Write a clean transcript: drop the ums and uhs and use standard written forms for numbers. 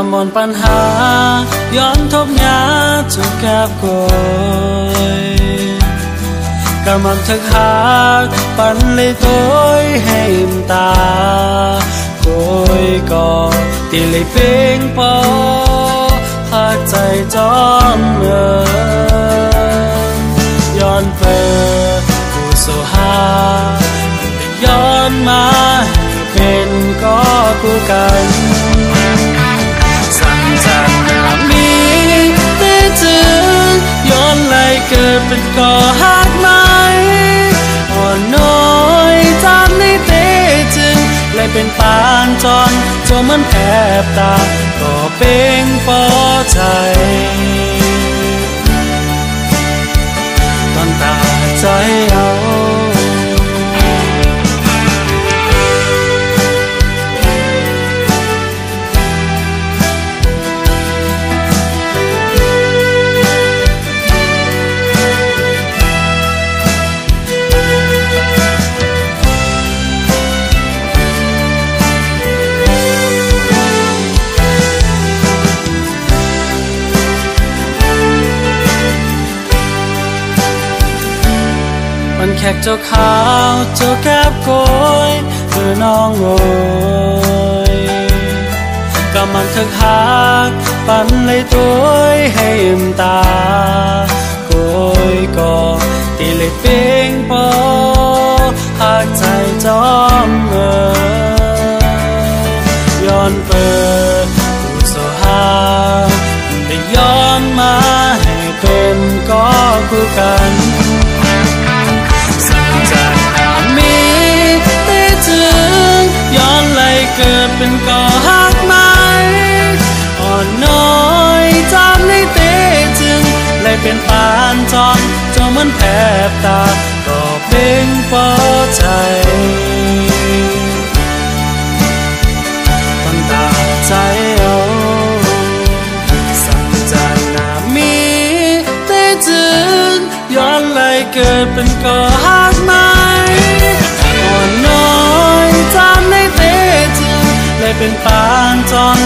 ำมอนปัญหาย้อนทบยาจุกแก็บกอยกำมันทึกหักปันเลยตัวให้มตาโกยก่อตีเลยเพ่งปอหักใจจอมย้อนเปิดกูโซฮาย้อนมาเป็นก็กูกันสั่งจากนามีแต่ถึงย้อนไหลเกิดเป็นก่อหักไหมอ่อนน้อยจำในเตจึงเลยเป็นปานจอนจนมันแอบตาก็เป่งปอใจตอนตาใจเอาแขกเจ้าขาวเจ้าแก้บโกยคือน้องโอยกำมันทึกหักปันเลยตัวให้มตาโกยก่อตีเลยเป่งปอหักใจจอมย้อนเปิดกูโซฮาได้ย้อนมาให้เป็นก็คู่กันเกิดเป็นก่อหักไหมอ่อนน้อยจำในเตจึงเลยเป็นปานจอนจนมันแอบตาก็เป็นปอใจตอนตาใจเอาสั่งจากนามีเตจึงย้อนเลยเกิดเป็นก่อหักไหมอ่อนน้อยจำในเตจึงเลยเป็นปานจอน